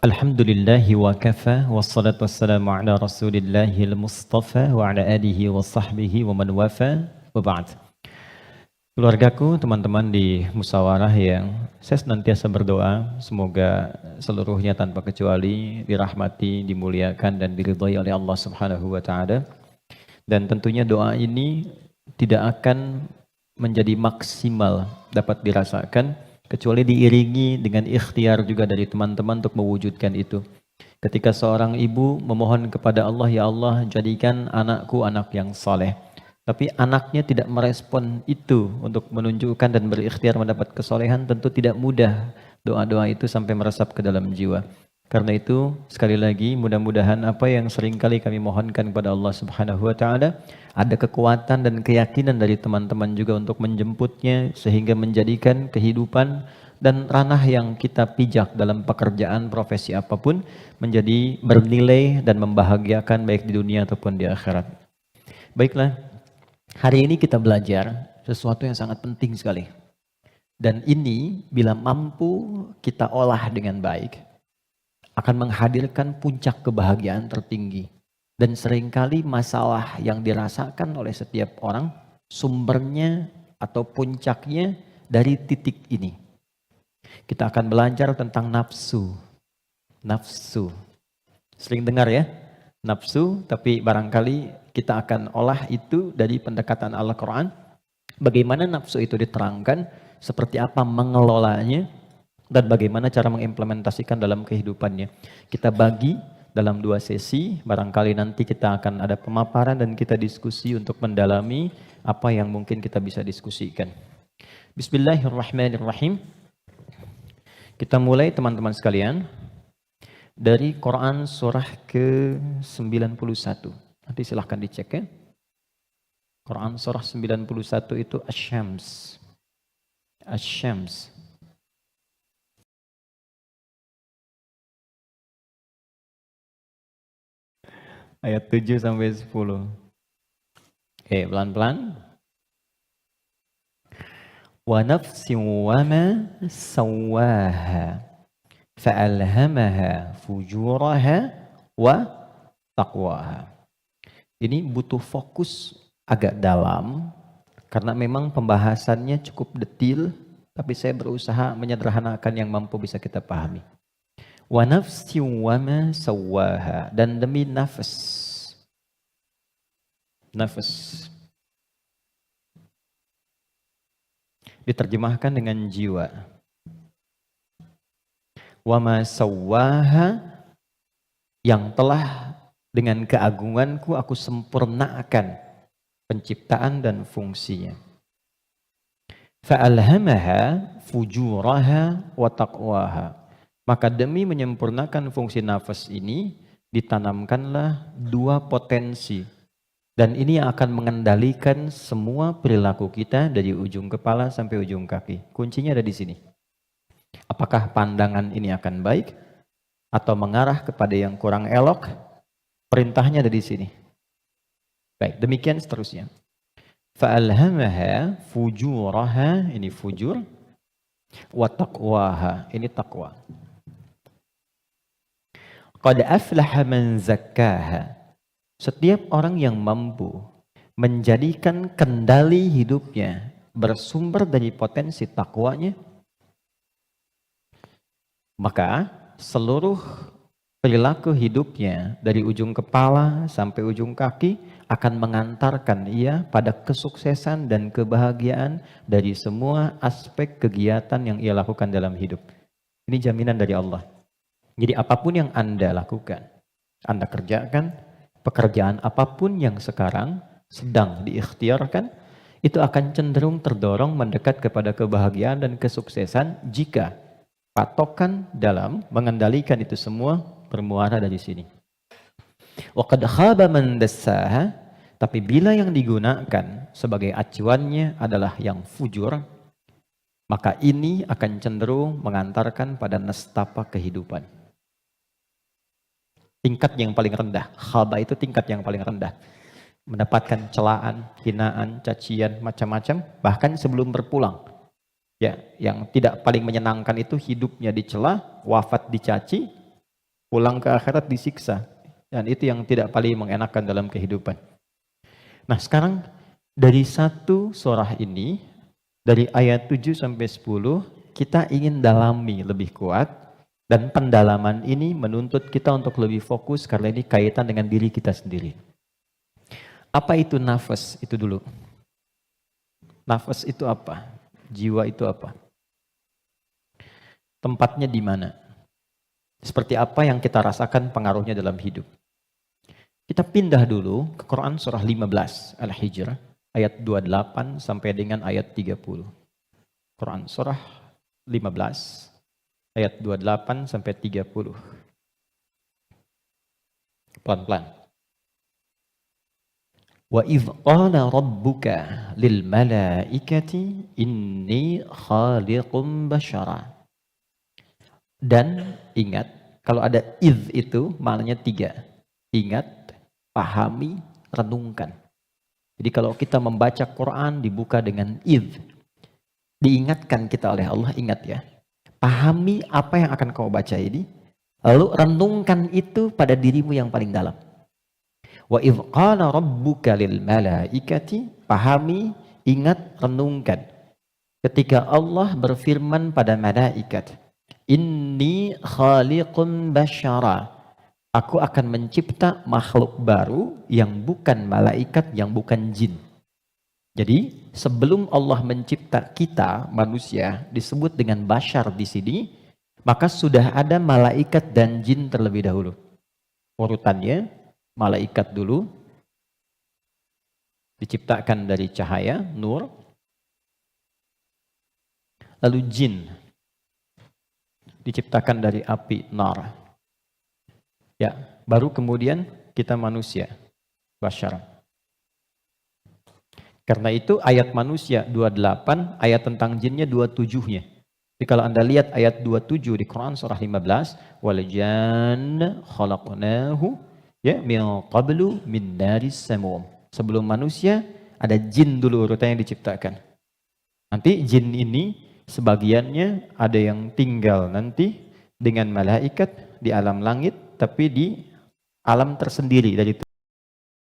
Alhamdulillahi wa kafa wassalatu wassalamu ala Rasulillahil Mustafa wa ala alihi wa sahbihi wa man wafa wa ba'd. Keluargaku, teman-teman di musyawarah yang saya senantiasa berdoa semoga seluruhnya tanpa kecuali dirahmati, dimuliakan dan diridhai oleh Allah Subhanahu wa taala. Dan tentunya doa ini tidak akan menjadi maksimal dapat dirasakan kecuali diiringi dengan ikhtiar juga dari teman-teman untuk mewujudkan itu. Ketika seorang ibu memohon kepada Allah, ya Allah jadikan anakku anak yang saleh. Tapi anaknya tidak merespon itu untuk menunjukkan dan berikhtiar mendapat kesolehan, tentu tidak mudah doa-doa itu sampai meresap ke dalam jiwa. Karena itu sekali lagi mudah-mudahan apa yang seringkali kami mohonkan kepada Allah Subhanahu wa taala ada kekuatan dan keyakinan dari teman-teman juga untuk menjemputnya sehingga menjadikan kehidupan dan ranah yang kita pijak dalam pekerjaan profesi apapun menjadi bernilai dan membahagiakan baik di dunia ataupun di akhirat. Baiklah, hari ini kita belajar sesuatu yang sangat penting sekali. Dan ini bila mampu kita olah dengan baik akan menghadirkan puncak kebahagiaan tertinggi. Dan seringkali masalah yang dirasakan oleh setiap orang sumbernya atau puncaknya dari titik ini. Kita akan belajar tentang nafsu. Nafsu. Sering dengar ya? Nafsu, tapi barangkali kita akan olah itu dari pendekatan Al-Quran. Bagaimana nafsu itu diterangkan, seperti apa mengelolanya, dan bagaimana cara mengimplementasikan dalam kehidupannya. Kita bagi dalam 2 sesi, barangkali nanti kita akan ada pemaparan dan kita diskusi untuk mendalami apa yang mungkin kita bisa diskusikan. Bismillahirrahmanirrahim. Kita mulai teman-teman sekalian dari Quran surah ke-91. Nanti silahkan dicek ya. Quran surah 91 itu Asy-Syams. Asy-Syams. Ayat 7 sampai 10. Oke, pelan-pelan. Wa nafsin wa ma sawwaha fa'alhamaha fujuraha wa taqwaha. Ini butuh fokus agak dalam karena memang pembahasannya cukup detil, tapi saya berusaha menyederhanakan yang mampu bisa kita pahami. Wa nafsin wa ma sawwaha, dan demi nafas. Nafas diterjemahkan dengan jiwa. Wa ma sawwaha, yang telah dengan keagunganku aku sempurnakan penciptaan dan fungsinya. Fa'alhamaha fujuraha wa taqwaha. Maka demi menyempurnakan fungsi nafas ini, ditanamkanlah 2 potensi. Dan ini yang akan mengendalikan semua perilaku kita dari ujung kepala sampai ujung kaki. Kuncinya ada di sini. Apakah pandangan ini akan baik atau mengarah kepada yang kurang elok? Perintahnya ada di sini. Baik, demikian seterusnya. Fa'alhamaha fujuraha, ini fujur, wa taqwaha, ini taqwa. Qad aflaha man zakkaha. Setiap orang yang mampu menjadikan kendali hidupnya bersumber dari potensi takwanya, maka seluruh perilaku hidupnya dari ujung kepala sampai ujung kaki akan mengantarkan ia pada kesuksesan dan kebahagiaan dari semua aspek kegiatan yang ia lakukan dalam hidup. Ini jaminan dari Allah. Jadi apapun yang Anda lakukan, Anda kerjakan, pekerjaan apapun yang sekarang sedang diikhtiarkan, itu akan cenderung terdorong mendekat kepada kebahagiaan dan kesuksesan jika patokan dalam mengendalikan itu semua bermuara dari sini. Wa qad khaba man dassaha, tapi bila yang digunakan sebagai acuannya adalah yang fujur, maka ini akan cenderung mengantarkan pada nestapa kehidupan. Tingkat yang paling rendah, khaba itu tingkat yang paling rendah. Mendapatkan celaan, hinaan, cacian, macam-macam, bahkan sebelum berpulang. Ya, yang tidak paling menyenangkan itu hidupnya dicela, wafat dicaci, pulang ke akhirat disiksa. Dan itu yang tidak paling mengenakan dalam kehidupan. Nah sekarang dari satu surah ini, dari ayat 7 sampai 10, kita ingin dalami lebih kuat. Dan pendalaman ini menuntut kita untuk lebih fokus karena ini kaitan dengan diri kita sendiri. Apa itu nafas? Itu dulu. Nafas itu apa? Jiwa itu apa? Tempatnya di mana? Seperti apa yang kita rasakan pengaruhnya dalam hidup? Kita pindah dulu ke Quran surah 15 Al-Hijr ayat 28 sampai dengan ayat 30. Quran surah 15 ayat 28 sampai 30. Pelan-pelan. Wa idh qala rabbuka lil malaikati inni khaliqum basyara. Dan ingat, kalau ada idh itu maknanya 3. Ingat, pahami, renungkan. Jadi kalau kita membaca Quran dibuka dengan idh, diingatkan kita oleh Allah, ingat ya. Pahami apa yang akan kau baca ini, lalu renungkan itu pada dirimu yang paling dalam. Wa idh qala rabbuka lil malaikati, pahami, ingat, renungkan. Ketika Allah berfirman pada malaikat, inni khaliqun basyara, aku akan mencipta makhluk baru yang bukan malaikat, yang bukan jin. Jadi sebelum Allah mencipta kita manusia disebut dengan basyar di sini, maka sudah ada malaikat dan jin terlebih dahulu. Urutannya malaikat dulu diciptakan dari cahaya, nur. Lalu jin diciptakan dari api, nar. Ya, baru kemudian kita manusia, basyar. Karena itu ayat manusia 28, ayat tentang jinnya 27-nya. Jadi kalau Anda lihat ayat 27 di Quran surah 15, wal janna khalaqnahu ya min qablu min naris samum. Sebelum manusia ada jin dulu urutannya diciptakan. Nanti jin ini sebagiannya ada yang tinggal nanti dengan malaikat di alam langit, tapi di alam tersendiri dari